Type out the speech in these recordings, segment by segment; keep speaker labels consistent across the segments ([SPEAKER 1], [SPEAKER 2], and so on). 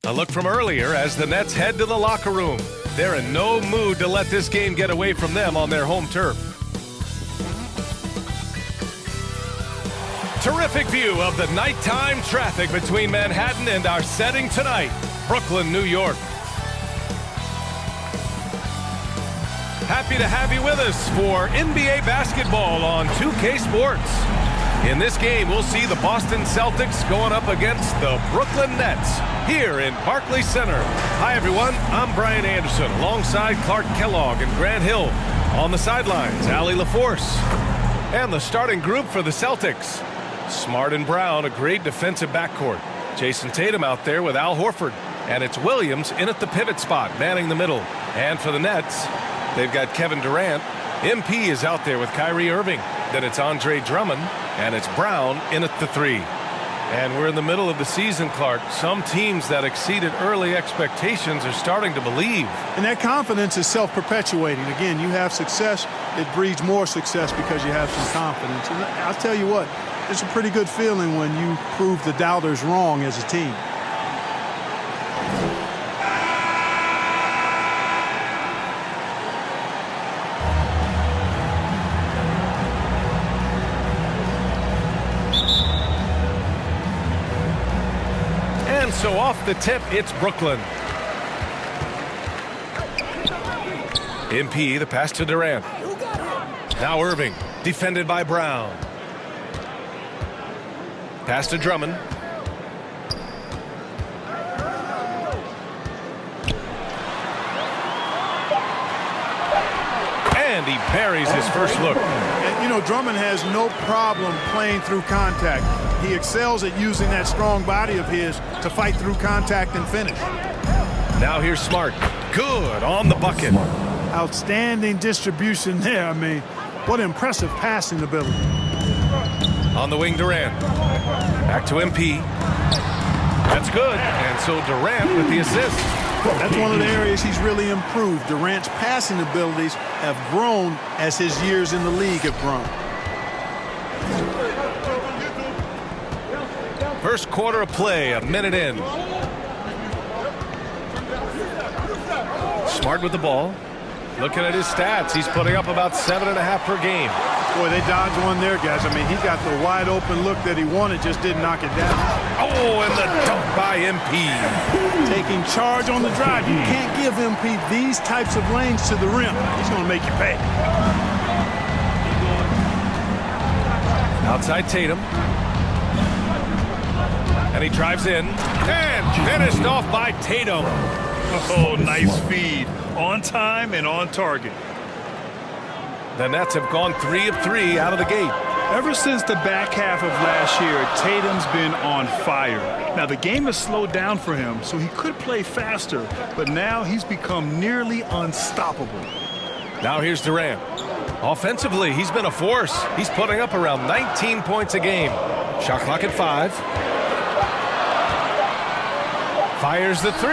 [SPEAKER 1] A look from earlier as the Nets head to the locker room. They're in no mood to let this game get away from them on their home turf. Terrific view of the nighttime traffic between Manhattan and our setting tonight, Brooklyn, New York. Happy to have you with us for NBA basketball on 2K Sports. In this game, we'll see the Boston Celtics going up against the Brooklyn Nets here in Barclays Center. Hi, everyone. I'm Brian Anderson alongside Clark Kellogg and Grant Hill. On the sidelines, Allie LaForce. And the starting group for the Celtics. Smart and Brown, a great defensive backcourt. Jason Tatum out there with Al Horford. And it's Williams in at the pivot spot, manning the middle. And for the Nets, they've got Kevin Durant. MP is out there with Kyrie Irving. Then it's Andre Drummond, and it's Brown in at the 3. And we're in the middle of the season, Clark. Some teams that exceeded early expectations are starting to believe.
[SPEAKER 2] And that confidence is self-perpetuating. Again, you have success, it breeds more success because you have some confidence. And I'll tell you what, it's a pretty good feeling when you prove the doubters wrong as a team.
[SPEAKER 1] So off the tip, it's Brooklyn. MP, the pass to Durant. Now Irving, defended by Brown. Pass to Drummond. And he buries his first look.
[SPEAKER 2] And, you know, Drummond has no problem playing through contact. He excels at using that strong body of his to fight through contact and finish.
[SPEAKER 1] Now here's Smart. Good on the bucket.
[SPEAKER 2] Outstanding distribution there. I mean, what impressive passing ability.
[SPEAKER 1] On the wing, Durant. Back to MP. That's good. And so Durant with the assist.
[SPEAKER 2] That's one of the areas he's really improved. Durant's passing abilities have grown as his years in the league have grown.
[SPEAKER 1] First quarter of play, a minute in. Smart with the ball. Looking at his stats, he's putting up about 7.5 per game.
[SPEAKER 2] Boy, they dodged one there, guys. I mean, he got the wide open look that he wanted, just didn't knock it down.
[SPEAKER 1] Oh, and the dunk by MP.
[SPEAKER 2] Taking charge on the drive. You can't give MP these types of lanes to the rim. He's going to make you pay.
[SPEAKER 1] Outside Tatum. And he drives in and finished off by Tatum.
[SPEAKER 3] Oh, nice feed. On time and on target.
[SPEAKER 1] The Nets have gone 3 of 3 out of the gate.
[SPEAKER 3] Ever since the back half of last year, Tatum's been on fire. Now, the game has slowed down for him, so he could play faster, but now he's become nearly unstoppable.
[SPEAKER 1] Now here's Durant. Offensively, he's been a force. He's putting up around 19 points a game. Shot clock at 5. Fires the 3.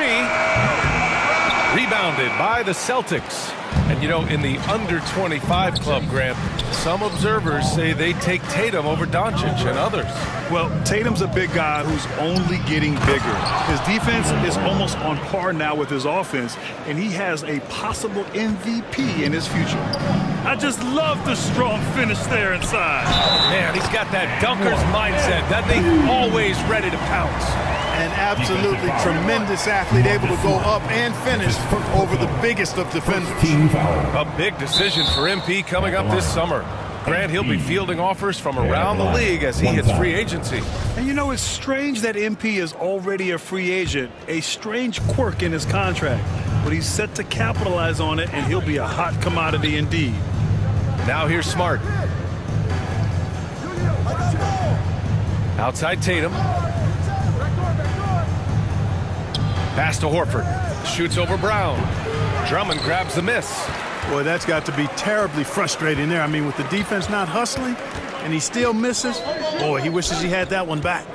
[SPEAKER 1] Rebounded by the Celtics. And, you know, in the under-25 club, Grant, some observers say they take Tatum over Doncic and others.
[SPEAKER 3] Well, Tatum's a big guy who's only getting bigger. His defense is almost on par now with his offense, and he has a possible MVP in his future. I just love the strong finish there inside.
[SPEAKER 1] Man, he's got that dunker's mindset, doesn't he? Always ready to pounce.
[SPEAKER 2] An absolutely tremendous athlete, able to go up and finish over the biggest of defenders.
[SPEAKER 1] A big decision for MP coming up this summer. Grant, he'll be fielding offers from around the league as he hits free agency.
[SPEAKER 3] And you know, it's strange that MP is already a free agent, a strange quirk in his contract. But he's set to capitalize on it, and he'll be a hot commodity indeed.
[SPEAKER 1] Now here's Smart. Outside Tatum. Pass to Horford. Shoots over Brown. Drummond grabs the miss.
[SPEAKER 2] Boy, that's got to be terribly frustrating there. I mean, with the defense not hustling and he still misses, boy, he wishes he had that one back.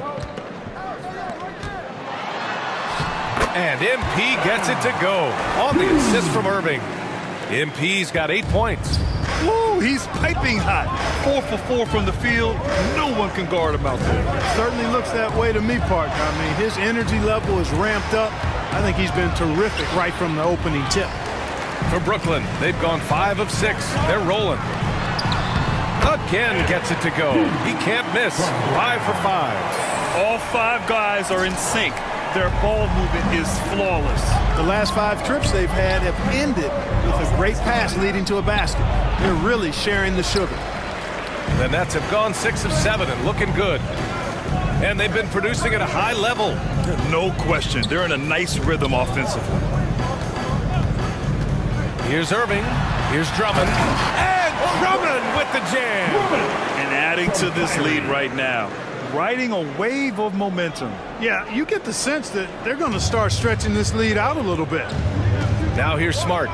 [SPEAKER 1] And MP gets it to go on the assist from Irving. MP's got 8 points.
[SPEAKER 2] Woo,
[SPEAKER 3] he's piping hot. 4 for 4 from the field. No one can guard him out there.
[SPEAKER 2] Certainly looks that way to me, partner. I mean, his energy level is ramped up. I think he's been terrific right from the opening tip.
[SPEAKER 1] For Brooklyn, they've gone 5 of 6. They're rolling. Again gets it to go. He can't miss. 5 for 5.
[SPEAKER 3] All 5 guys are in sync. Their ball movement is flawless.
[SPEAKER 2] The last 5 trips they've had have ended with a great pass leading to a basket. They're really sharing the sugar.
[SPEAKER 1] The Nets have gone 6 of 7 and looking good. And they've been producing at a high level.
[SPEAKER 3] No question. They're in a nice rhythm offensively.
[SPEAKER 1] Here's Irving. Here's Drummond. And Drummond with the jam.
[SPEAKER 3] And adding to this lead right now. Riding a wave of momentum.
[SPEAKER 2] Yeah, you get the sense that they're going to start stretching this lead out a little bit.
[SPEAKER 1] Now here's Smart.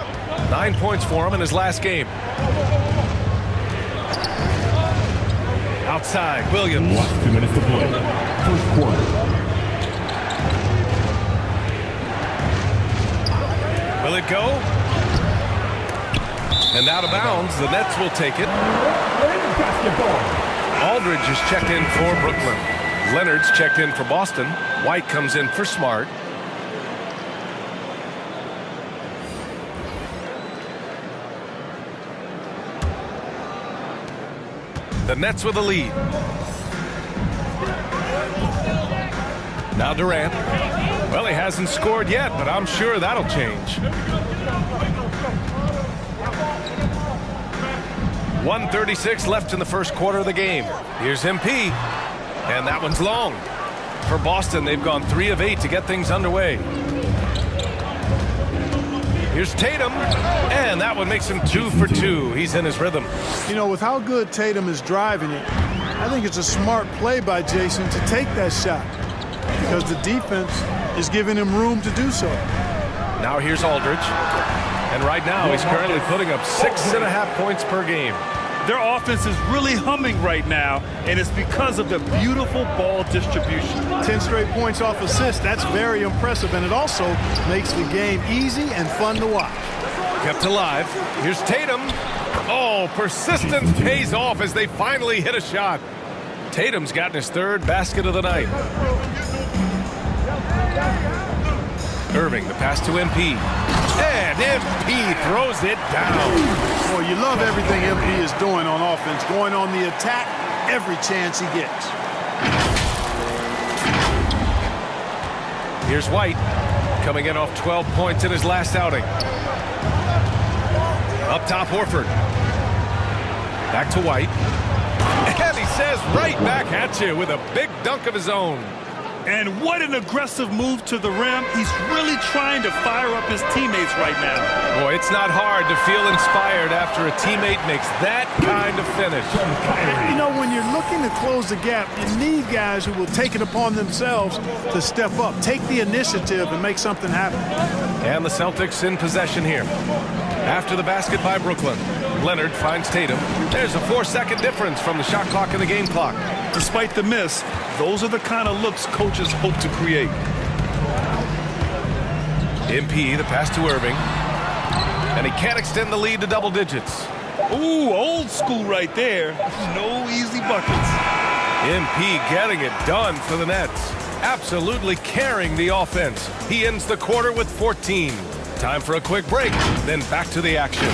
[SPEAKER 1] 9 points for him in his last game. Outside, Williams.
[SPEAKER 4] Last 2 minutes to play. First quarter.
[SPEAKER 1] Will it go? And out of bounds, the Nets will take it.
[SPEAKER 4] Basketball.
[SPEAKER 1] Aldridge is checked in for Brooklyn. Leonard's checked in for Boston. White comes in for Smart. The Nets with the lead. Now Durant. Well, he hasn't scored yet, but I'm sure that'll change. 1:36 left in the first quarter of the game. Here's MP. And that one's long. For Boston, they've gone 3 of 8 to get things underway. Here's Tatum. And that one makes him 2 for 2. He's in his rhythm.
[SPEAKER 2] You know, with how good Tatum is driving it, I think it's a smart play by Jason to take that shot because the defense is giving him room to do so.
[SPEAKER 1] Now here's Aldridge. And right now, he's currently putting up 6.5 points per game.
[SPEAKER 3] Their offense is really humming right now, and it's because of the beautiful ball distribution.
[SPEAKER 2] 10 straight points off assists, that's very impressive, and it also makes the game easy and fun to watch.
[SPEAKER 1] Kept alive. Here's Tatum. Oh, persistence pays off as they finally hit a shot. Tatum's gotten his 3rd basket of the night. Irving, the pass to MP. And MP throws it down.
[SPEAKER 2] Boy, you love everything MP is doing on offense, going on the attack every chance he gets.
[SPEAKER 1] Here's White, coming in off 12 points in his last outing. Up top, Horford. Back to White. And he says right back at you with a big dunk of his own.
[SPEAKER 3] And what an aggressive move to the rim. He's really trying to fire up his teammates right now.
[SPEAKER 1] Boy, it's not hard to feel inspired after a teammate makes that kind of finish.
[SPEAKER 2] You know, when you're looking to close the gap, you need guys who will take it upon themselves to step up, take the initiative, and make something happen.
[SPEAKER 1] And the Celtics in possession here. After the basket by Brooklyn, Leonard finds Tatum. There's a 4-second difference from the shot clock and the game clock.
[SPEAKER 3] Despite the miss, those are the kind of looks coaches hope to create.
[SPEAKER 1] MP, the pass to Irving. And he can't extend the lead to double digits.
[SPEAKER 3] Ooh, old school right there. No easy buckets.
[SPEAKER 1] MP getting it done for the Nets. Absolutely carrying the offense. He ends the quarter with 14. Time for a quick break, then back to the action.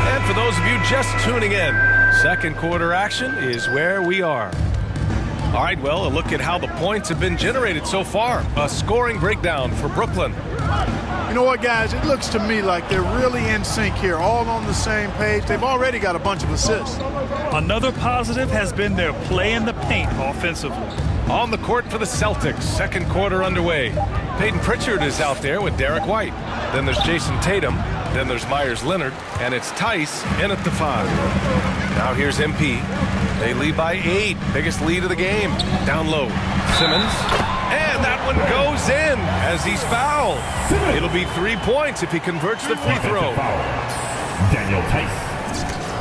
[SPEAKER 1] And for those of you just tuning in, second quarter action is where we are. All right, well, a look at how the points have been generated so far. A scoring breakdown for Brooklyn.
[SPEAKER 2] You know what, guys? It looks to me like they're really in sync here, all on the same page. They've already got a bunch of assists.
[SPEAKER 3] Another positive has been their play in the paint offensively.
[SPEAKER 1] On the court for the Celtics, second quarter underway. Peyton Pritchard is out there with Derek White. Then there's Jason Tatum. Then there's Myers Leonard. And it's Tice in at the 5. Now here's MP. They lead by 8. Biggest lead of the game. Down low. Simmons. one goes in as he's fouled. It'll be 3 points if he converts the free throw.
[SPEAKER 4] Daniel Tice.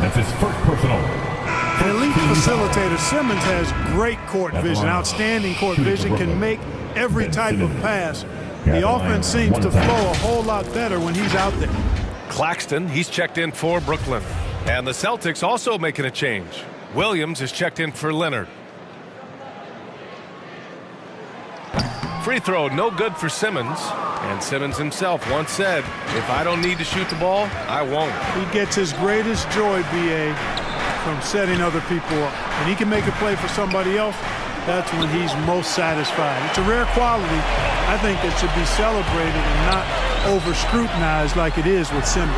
[SPEAKER 4] That's his first personal.
[SPEAKER 2] An elite facilitator, Simmons has great court vision, outstanding court vision, can make every type of pass. The offense seems to flow a whole lot better when he's out there.
[SPEAKER 1] Claxton, he's checked in for Brooklyn. And the Celtics also making a change. Williams is checked in for Leonard. Free throw, no good for Simmons. And Simmons himself once said, if I don't need to shoot the ball, I won't.
[SPEAKER 2] He gets his greatest joy, B.A., from setting other people up. When he can make a play for somebody else, that's when he's most satisfied. It's a rare quality, I think, that should be celebrated and not over-scrutinized like it is with Simmons.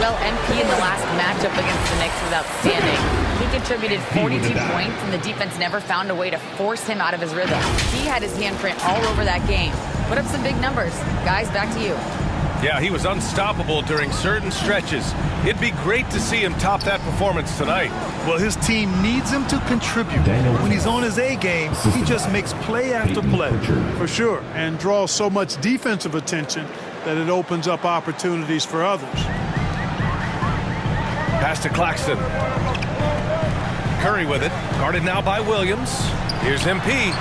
[SPEAKER 5] Well, MP in the last matchup against the Knicks was outstanding. He contributed 42 points, and the defense never found a way to force him out of his rhythm. He had his handprint all over that game. Put up some big numbers. Guys, back to you.
[SPEAKER 1] Yeah, he was unstoppable during certain stretches. It'd be great to see him top that performance tonight.
[SPEAKER 3] Well, his team needs him to contribute. When he's on his A game, he just makes play after play.
[SPEAKER 2] For sure, and draws so much defensive attention that it opens up opportunities for others.
[SPEAKER 1] Pass to Claxton. Curry with it. Guarded now by Williams. Here's MP.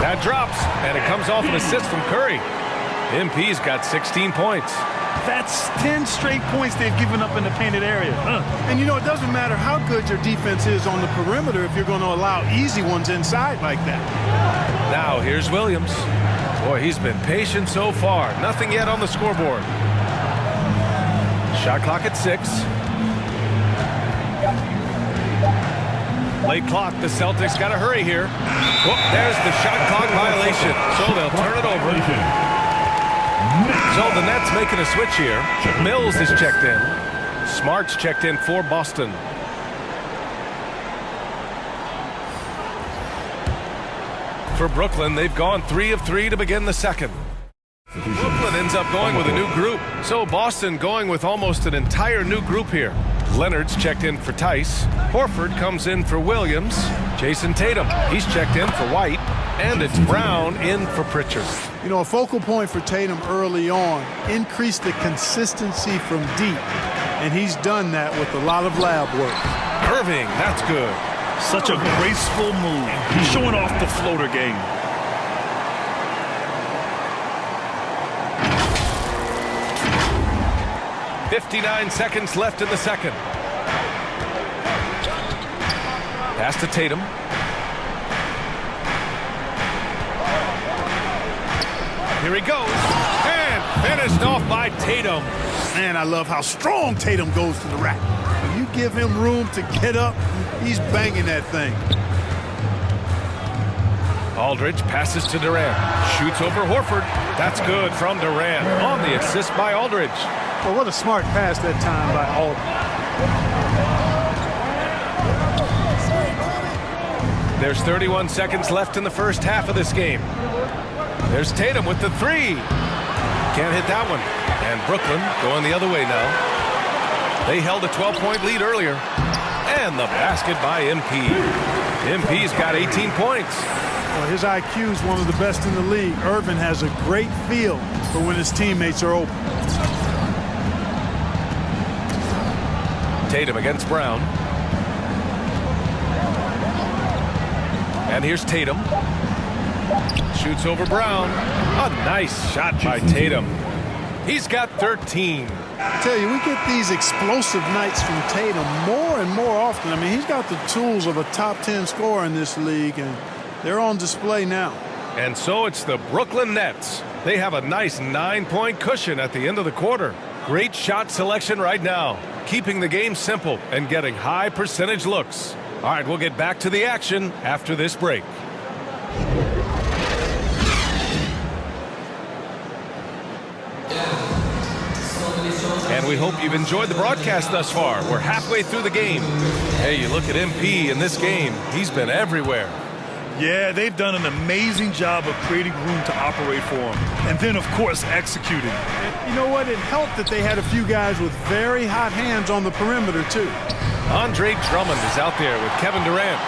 [SPEAKER 1] That drops, and it comes off an assist from Curry. MP's got 16 points.
[SPEAKER 3] That's 10 straight points they've given up in the painted area.
[SPEAKER 2] And you know, it doesn't matter how good your defense is on the perimeter if you're going to allow easy ones inside like that.
[SPEAKER 1] Now here's Williams. Boy, he's been patient so far. Nothing yet on the scoreboard. Shot clock at 6. Late clock. The Celtics got to hurry here. Oh, there's the shot clock violation. So they'll turn it over. So the Nets making a switch here. Mills is checked in. Smart's checked in for Boston. For Brooklyn, they've gone 3 of 3 to begin the second. Brooklyn ends up going with a new group. So Boston going with almost an entire new group here. Leonard's checked in for Tice. Horford comes in for Williams. Jason Tatum, he's checked in for White. And it's Brown in for Pritchard.
[SPEAKER 2] You know, a focal point for Tatum early on, increased the consistency from deep. And he's done that with a lot of lab work.
[SPEAKER 1] Irving, that's good.
[SPEAKER 3] Such a graceful move. He's showing off the floater game.
[SPEAKER 1] .59 seconds left in the second. Pass to Tatum. Here he goes. And finished off by Tatum.
[SPEAKER 2] Man, I love how strong Tatum goes to the rack. When you give him room to get up, he's banging that thing.
[SPEAKER 1] Aldridge passes to Durant. Shoots over Horford. That's good from Durant on the assist by Aldridge.
[SPEAKER 2] Well, what a smart pass that time by Aldridge.
[SPEAKER 1] There's 31 seconds left in the first half of this game. There's Tatum with the 3. Can't hit that one. And Brooklyn going the other way now. They held a 12-point lead earlier. And the basket by MP. MP's got 18 points.
[SPEAKER 2] Well, his IQ is one of the best in the league. Irvin has a great feel for when his teammates are open.
[SPEAKER 1] Tatum against Brown. And here's Tatum. Shoots over Brown. A nice shot by Tatum. He's got 13.
[SPEAKER 2] I tell you, we get these explosive nights from Tatum more and more often. I mean, he's got the tools of a top 10 scorer in this league, and they're on display now.
[SPEAKER 1] And so it's the Brooklyn Nets. They have a nice 9-point cushion at the end of the quarter. Great shot selection right now, keeping the game simple and getting high percentage looks. All right, we'll get back to the action after this break. And we hope you've enjoyed the broadcast thus far. We're halfway through the game. Hey, you look at MP in this game. He's been everywhere.
[SPEAKER 3] Yeah, they've done an amazing job of creating room to operate for him. And then, of course, executing.
[SPEAKER 2] And you know what? It helped that they had a few guys with very hot hands on the perimeter, too.
[SPEAKER 1] Andre Drummond is out there with Kevin Durant.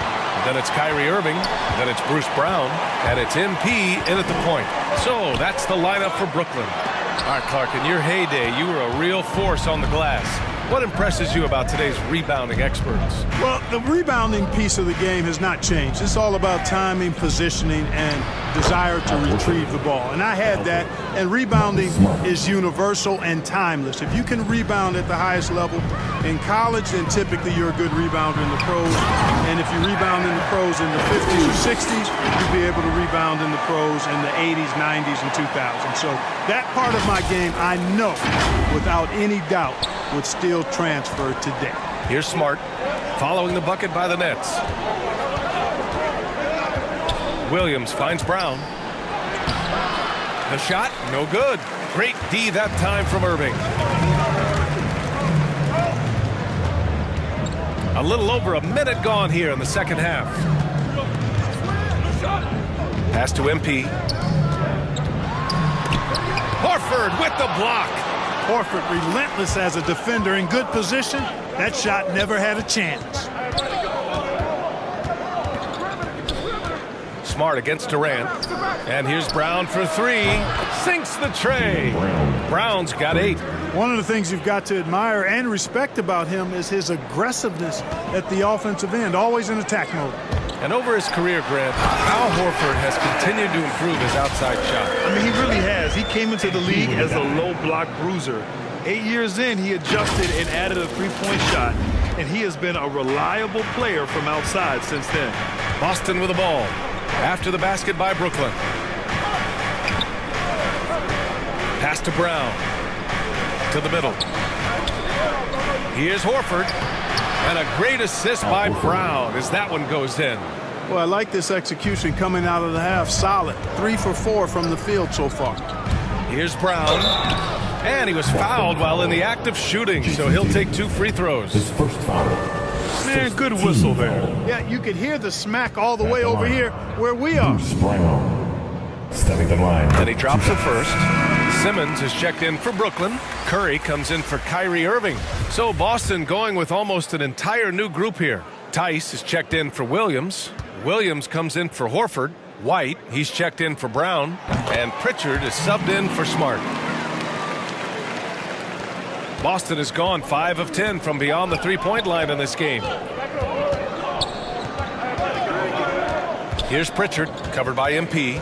[SPEAKER 1] Then it's Kyrie Irving. Then it's Bruce Brown. And it's MP in at the point. So that's the lineup for Brooklyn. All right, Clark, in your heyday, you were a real force on the glass. What impresses you about today's rebounding experts?
[SPEAKER 2] Well, the rebounding piece of the game has not changed. It's all about timing, positioning, and desire to retrieve the ball. And I had that, and rebounding is universal and timeless. If you can rebound at the highest level in college, then typically you're a good rebounder in the pros. And if you rebound in the pros in the 50s or 60s, you'll be able to rebound in the pros in the 80s, 90s, and 2000s. So that part of my game, I know, without any doubt, would still transfer today.
[SPEAKER 1] Here's Smart, following the bucket by the Nets. Williams finds Brown. The shot, no good. Great D that time from Irving. A little over a minute gone here in the second half. Pass to MP. Horford with the block.
[SPEAKER 2] Horford relentless as a defender in good position. That shot never had a chance.
[SPEAKER 1] Smart against Durant. And here's Brown for three. Sinks the tray. Brown's got 8.
[SPEAKER 2] One of the things you've got to admire and respect about him is his aggressiveness at the offensive end, always in attack mode.
[SPEAKER 1] And over his career, Grant, Al Horford has continued to improve his outside shot.
[SPEAKER 3] I mean, he really has. He came into the league as a low block bruiser. 8 years in, he adjusted and added a three-point shot, and he has been a reliable player from outside since then.
[SPEAKER 1] Boston with the ball. After the basket by Brooklyn. Pass to Brown. To the middle. Here's Horford. And a great assist by Brown as that one goes in.
[SPEAKER 2] Well, I like this execution coming out of the half. Solid. 3 for 4 from the field so far.
[SPEAKER 1] Here's Brown. And he was fouled while in the act of shooting, so he'll take 2 free throws.
[SPEAKER 4] His first foul.
[SPEAKER 3] Man, good whistle there.
[SPEAKER 2] Yeah, you could hear the smack all the way over here where we are.
[SPEAKER 4] Bruce Brown. Stepping the line.
[SPEAKER 1] Then he drops it first. Simmons is checked in for Brooklyn. Curry comes in for Kyrie Irving. So Boston going with almost an entire new group here. Tice is checked in for Williams. Williams comes in for Horford. White, he's checked in for Brown. And Pritchard is subbed in for Smart. Boston has gone 5 of 10 from beyond the three-point line in this game. Here's Pritchard, covered by MP.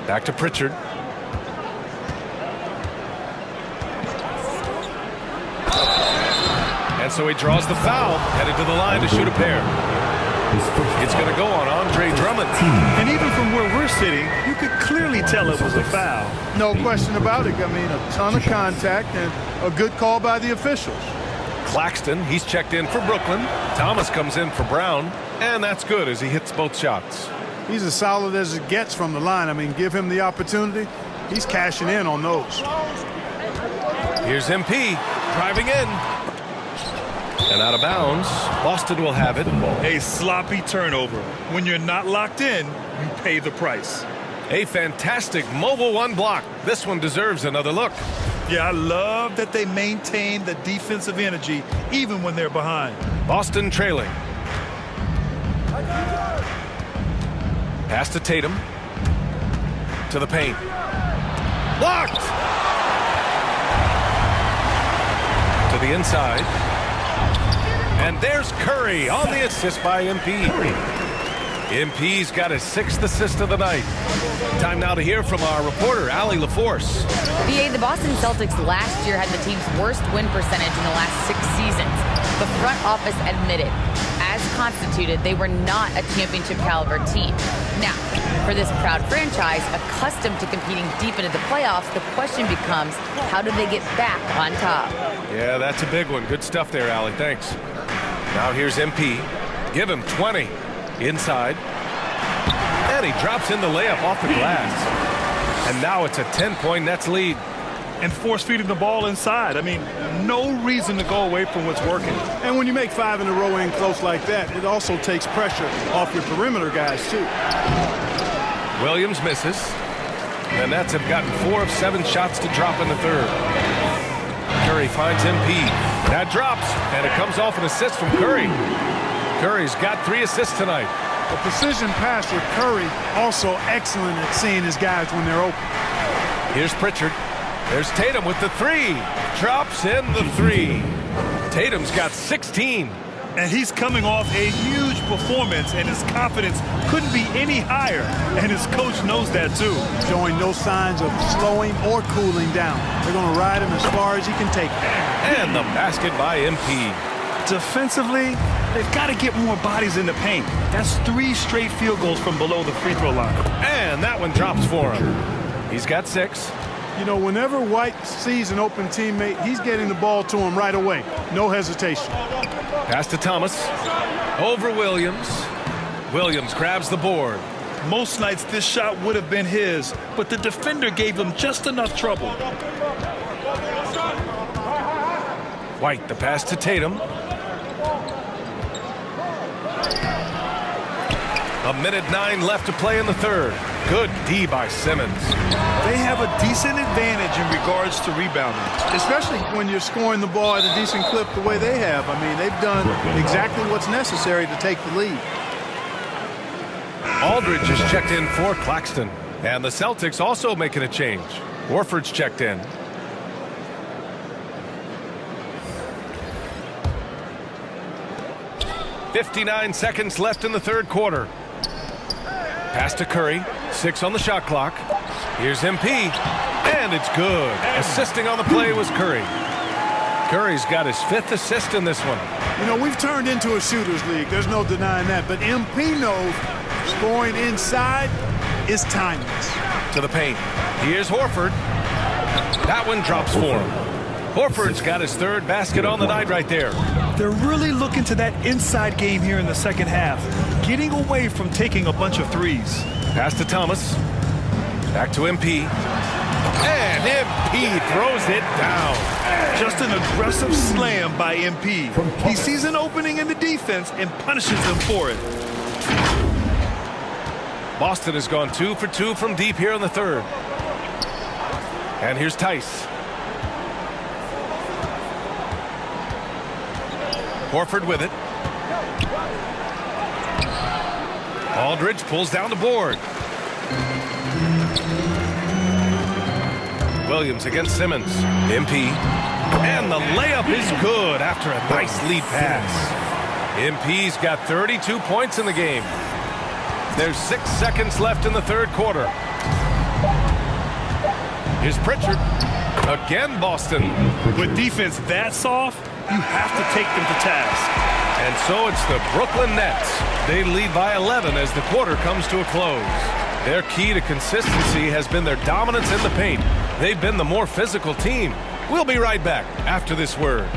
[SPEAKER 1] Back to Pritchard. And so he draws the foul, headed to the line to shoot a pair. It's going to go on Andre Drummond.
[SPEAKER 3] And even from where we're sitting, you could clearly tell it was a foul.
[SPEAKER 2] No question about it. I mean, a ton of contact and a good call by the officials.
[SPEAKER 1] Claxton, he's checked in for Brooklyn. Thomas comes in for Brown. And that's good as he hits both shots.
[SPEAKER 2] He's as solid as it gets from the line. I mean, give him the opportunity. He's cashing in on those.
[SPEAKER 1] Here's MP driving in. And out of bounds. Boston will have it.
[SPEAKER 3] A sloppy turnover. When you're not locked in, you pay the price.
[SPEAKER 1] A fantastic mobile one block. This one deserves another look.
[SPEAKER 3] Yeah, I love that they maintain the defensive energy even when they're behind.
[SPEAKER 1] Boston trailing. Pass to Tatum. To the paint. Blocked! To the inside. And there's Curry on the assist by MP. MP's got his 6th assist of the night. Time now to hear from our reporter, Allie LaForce.
[SPEAKER 5] BA, the Boston Celtics last year had the team's worst win percentage in the last 6 seasons. The front office admitted, as constituted, they were not a championship caliber team. Now, for this proud franchise, accustomed to competing deep into the playoffs, the question becomes, how do they get back on top?
[SPEAKER 1] Yeah, that's a big one. Good stuff there, Allie. Thanks. Now here's MP. Give him 20. Inside. And he drops in the layup off the glass. And now it's a 10-point Nets lead.
[SPEAKER 3] And force feeding the ball inside. I mean, no reason to go away from what's working.
[SPEAKER 2] And when you make 5 in a row in close like that, it also takes pressure off your perimeter guys, too.
[SPEAKER 1] Williams misses. The Nets have gotten 4 of 7 shots to drop in the third. Curry finds MP. That drops, and it comes off an assist from Curry. Curry's got 3 assists tonight.
[SPEAKER 2] The precision passer, Curry, also excellent at seeing his guys when they're open.
[SPEAKER 1] Here's Pritchard. There's Tatum with the three. Drops in the three. Tatum's got 16.
[SPEAKER 3] And he's coming off a huge performance, and his confidence couldn't be any higher. And his coach knows that, too.
[SPEAKER 2] Showing no signs of slowing or cooling down. They're going to ride him as far as he can take him.
[SPEAKER 1] And the basket by MP.
[SPEAKER 3] Defensively, they've got to get more bodies in the paint. That's 3 straight field goals from below the free throw line.
[SPEAKER 1] And that one drops for him. He's got 6.
[SPEAKER 2] You know, whenever White sees an open teammate, he's getting the ball to him right away. No hesitation.
[SPEAKER 1] Pass to Thomas. Over Williams. Williams grabs the board.
[SPEAKER 3] Most nights this shot would have been his, but the defender gave him just enough trouble.
[SPEAKER 1] White, the pass to Tatum. A minute 9 left to play in the third. Good D by Simmons.
[SPEAKER 3] They have a decent advantage in regards to rebounding.
[SPEAKER 2] Especially when you're scoring the ball at a decent clip the way they have. I mean, they've done exactly what's necessary to take the lead.
[SPEAKER 1] Aldridge is checked in for Claxton. And the Celtics also making a change. Warford's checked in. .59 seconds left in the third quarter. Pass to Curry. 6 on the shot clock. Here's MP. And it's good. Assisting on the play was Curry. Curry's got his 5th assist in this one.
[SPEAKER 2] You know, we've turned into a shooter's league. There's no denying that. But MP knows scoring inside is timeless.
[SPEAKER 1] To the paint. Here's Horford. That one drops for him. Horford's got his 3rd basket on the night right there.
[SPEAKER 3] They're really looking to that inside game here in the second half, getting away from taking a bunch of threes.
[SPEAKER 1] Pass to Thomas. Back to MP. And MP throws it down.
[SPEAKER 3] Just an aggressive slam by MP. He sees an opening in the defense and punishes them for it.
[SPEAKER 1] Boston has gone 2 for 2 from deep here in the third. And here's Tice. Horford with it. Aldridge pulls down the board. Williams against Simmons. MP. And the layup is good after a nice lead pass. MP's got 32 points in the game. There's 6 seconds left in the third quarter. Here's Pritchard. Again, Boston.
[SPEAKER 3] With defense that soft, you have to take them to task.
[SPEAKER 1] And so it's the Brooklyn Nets. They lead by 11 as the quarter comes to a close. Their key to consistency has been their dominance in the paint. They've been the more physical team. We'll be right back after this word.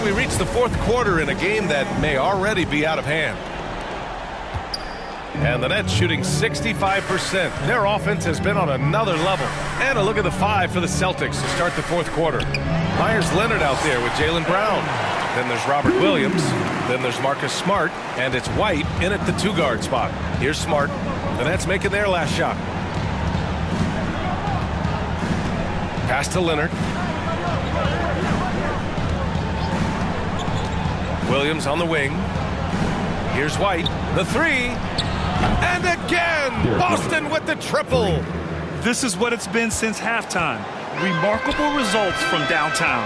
[SPEAKER 1] We reach the fourth quarter in a game that may already be out of hand. And the Nets shooting 65%. Their offense has been on another level. And a look at the 5 for the Celtics to start the fourth quarter. Myers Leonard out there with Jaylen Brown. Then there's Robert Williams. Then there's Marcus Smart. And it's White in at the 2-guard spot. Here's Smart. The Nets making their last shot. Pass to Leonard. Williams on the wing. Here's White. The 3. And again, Boston with the triple.
[SPEAKER 3] This is what it's been since halftime. Remarkable results from downtown.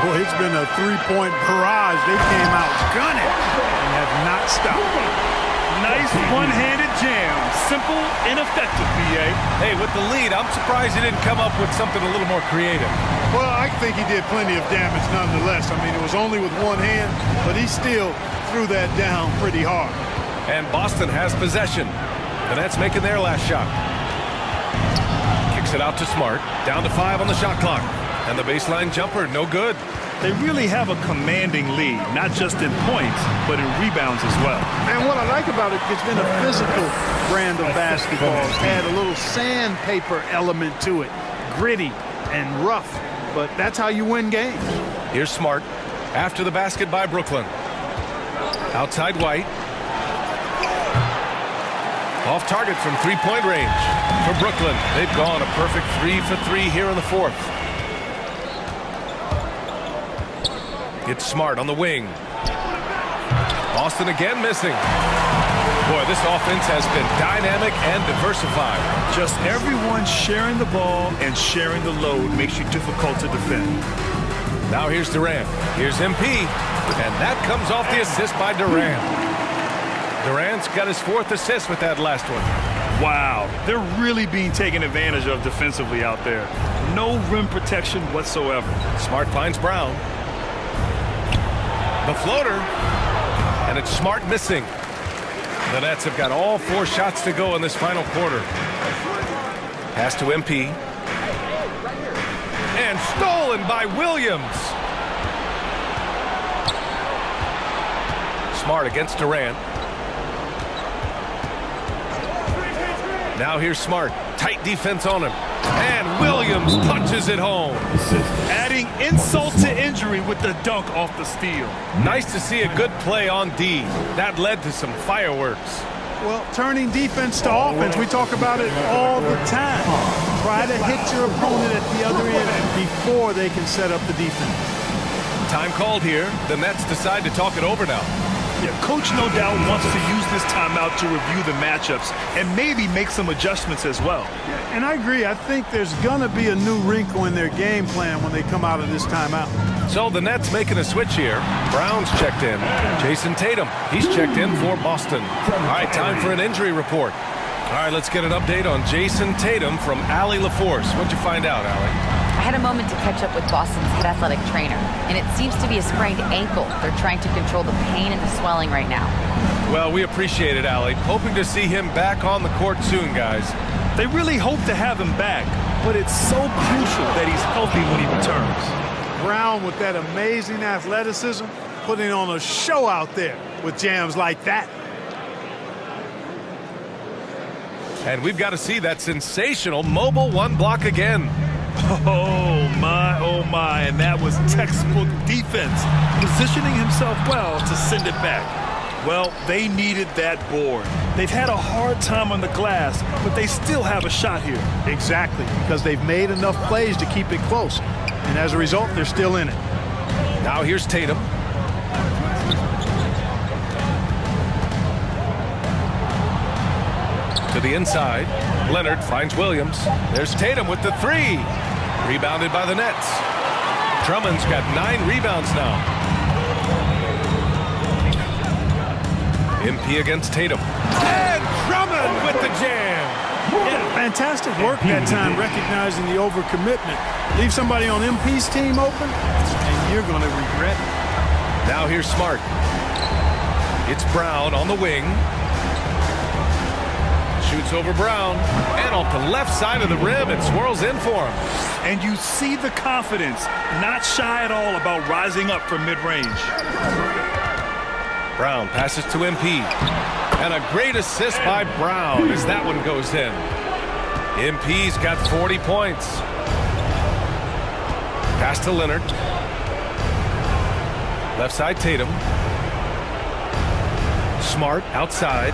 [SPEAKER 2] Boy, it's been a 3-point barrage. They came out gunning and have not stopped.
[SPEAKER 3] Nice one-handed jam. Simple and effective, B.A.
[SPEAKER 1] Hey, with the lead, I'm surprised he didn't come up with something a little more creative.
[SPEAKER 2] Well, I think he did plenty of damage nonetheless. I mean, it was only with one hand, but he still threw that down pretty hard.
[SPEAKER 1] And Boston has possession. The Nets making their last shot. Kicks it out to Smart. Down to 5 on the shot clock. And the baseline jumper, no good.
[SPEAKER 3] They really have a commanding lead, not just in points, but in rebounds as well.
[SPEAKER 2] And what I like about it, it's been a physical brand of basketball. It's had a little sandpaper element to it. Gritty and rough, but that's how you win games.
[SPEAKER 1] Here's Smart. After the basket by Brooklyn. Outside White. Off target from three-point range for Brooklyn. They've gone a perfect 3 for 3 here in the fourth. It's Smart on the wing. Boston again missing. Boy, this offense has been dynamic and diversified.
[SPEAKER 3] Just everyone sharing the ball and sharing the load makes you difficult to defend.
[SPEAKER 1] Now here's Durant. Here's MP. And that comes off the assist by Durant. Durant's got his 4th assist with that last one.
[SPEAKER 3] Wow, they're really being taken advantage of defensively out there. No rim protection whatsoever.
[SPEAKER 1] Smart finds Brown. The floater. And it's Smart missing. The Nets have got all 4 shots to go in this final quarter. Pass to MP. And stolen by Williams. Smart against Durant. Now here's Smart. Tight defense on him. And Williams punches it home.
[SPEAKER 3] Adding insult to injury with the dunk off the steal.
[SPEAKER 1] Nice to see a good play on D. That led to some fireworks.
[SPEAKER 2] Well, turning defense to offense, we talk about it all the time. Try to hit your opponent at the other end before they can set up the defense.
[SPEAKER 1] Time called here. The Nets decide to talk it over now.
[SPEAKER 3] Yeah, Coach no doubt wants to use this timeout to review the matchups and maybe make some adjustments as well.
[SPEAKER 2] And I agree. I think there's going to be a new wrinkle in their game plan when they come out of this timeout.
[SPEAKER 1] So the Nets making a switch here. Brown's checked in. Jason Tatum, he's checked in for Boston. All right, time for an injury report. All right, let's get an update on Jason Tatum from Allie LaForce. What'd you find out, Allie?
[SPEAKER 5] I had a moment to catch up with Boston's head athletic trainer, and it seems to be a sprained ankle. They're trying to control the pain and the swelling right now.
[SPEAKER 1] Well, we appreciate it, Allie. Hoping to see him back on the court soon, guys.
[SPEAKER 3] They really hope to have him back, but it's so crucial that he's healthy when he returns.
[SPEAKER 2] Brown with that amazing athleticism, putting on a show out there with jams like that.
[SPEAKER 1] And we've got to see that sensational mobile 1 block again.
[SPEAKER 3] Oh my, and that was textbook defense, positioning himself well to send it back. Well, they needed that board. They've had a hard time on the glass, but they still have a shot here.
[SPEAKER 2] Exactly, because they've made enough plays to keep it close. And as a result, they're still in it.
[SPEAKER 1] Now here's Tatum. To the inside. Leonard finds Williams. There's Tatum with the 3. Rebounded by the Nets. Drummond's got 9 rebounds now. MP against Tatum. And Drummond with the jam.
[SPEAKER 2] Yeah, fantastic work that time recognizing the overcommitment. Leave somebody on MP's team open, and you're going to regret it.
[SPEAKER 1] Now here's Smart. It's Brown on the wing. Shoots over Brown, and off the left side of the rim, it swirls in for him.
[SPEAKER 3] And you see the confidence, not shy at all about rising up from mid-range.
[SPEAKER 1] Brown passes to MP. And a great assist by Brown as that one goes in. MP's got 40 points. Pass to Leonard. Left side Tatum. Smart outside.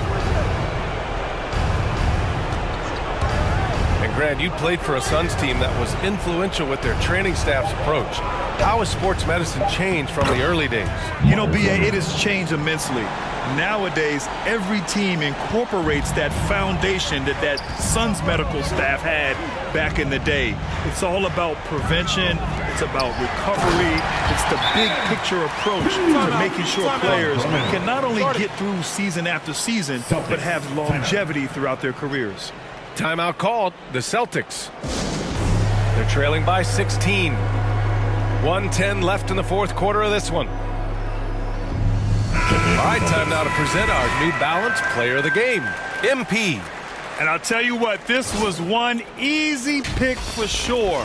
[SPEAKER 1] And Grant, you played for a Suns team that was influential with their training staff's approach. How has sports medicine changed from the early days?
[SPEAKER 3] You know, B.A., it has changed immensely. Nowadays, every team incorporates that foundation that Suns medical staff had back in the day. It's all about prevention. It's about recovery. It's the big picture approach to making sure players can not only get through season after season, but have longevity throughout their careers.
[SPEAKER 1] Timeout called. The Celtics. They're trailing by 16. 1:10 left in the fourth quarter of this one. All right, time now to present our New Balance Player of the Game, MP.
[SPEAKER 3] And I'll tell you what, this was one easy pick for sure.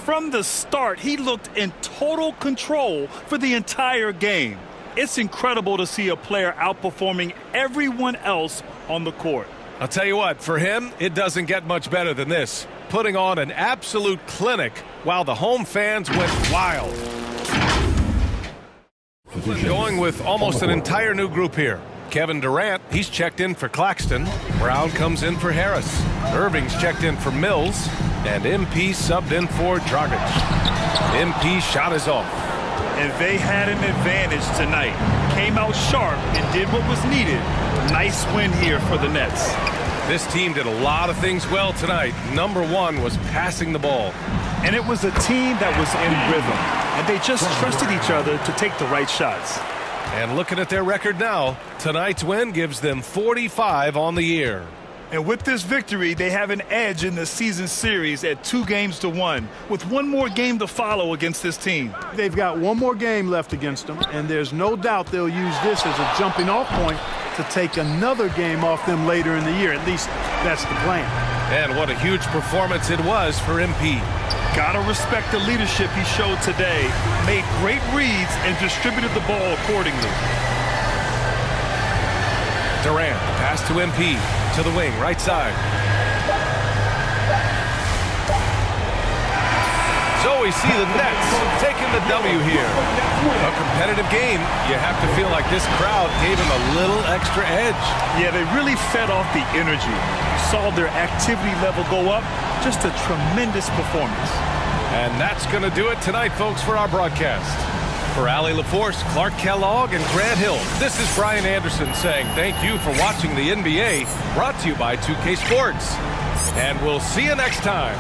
[SPEAKER 3] From the start, he looked in total control for the entire game. It's incredible to see a player outperforming everyone else on the court.
[SPEAKER 1] I'll tell you what, for him, it doesn't get much better than this. Putting on an absolute clinic while the home fans went wild. Going with almost an entire new group here. Kevin Durant, he's checked in for Claxton. Brown comes in for Harris. Irving's checked in for Mills. And MP subbed in for Dragic. MP shot is off.
[SPEAKER 3] And they had an advantage tonight. Came out sharp and did what was needed. Nice win here for the Nets.
[SPEAKER 1] This team did a lot of things well tonight. Number one was passing the ball.
[SPEAKER 3] And it was a team that was in rhythm. And they just trusted each other to take the right shots.
[SPEAKER 1] And looking at their record now, tonight's win gives them 45 on the year.
[SPEAKER 3] And with this victory, they have an edge in the season series at 2-1, with one more game to follow against this team.
[SPEAKER 2] They've got one more game left against them, and there's no doubt they'll use this as a jumping-off point to take another game off them later in the year. At least that's the plan.
[SPEAKER 1] And what a huge performance it was for MP.
[SPEAKER 3] Gotta respect the leadership he showed today. Made great reads and distributed the ball accordingly.
[SPEAKER 1] Durant, pass to MP, to the wing, right side. So we see the Nets taking the W here. A competitive game. You have to feel like this crowd gave them a little extra edge.
[SPEAKER 3] Yeah, they really fed off the energy. Saw their activity level go up. Just a tremendous performance.
[SPEAKER 1] And that's going to do it tonight, folks, for our broadcast. For Allie LaForce, Clark Kellogg, and Grant Hill, this is Brian Anderson saying thank you for watching the NBA, brought to you by 2K Sports. And we'll see you next time.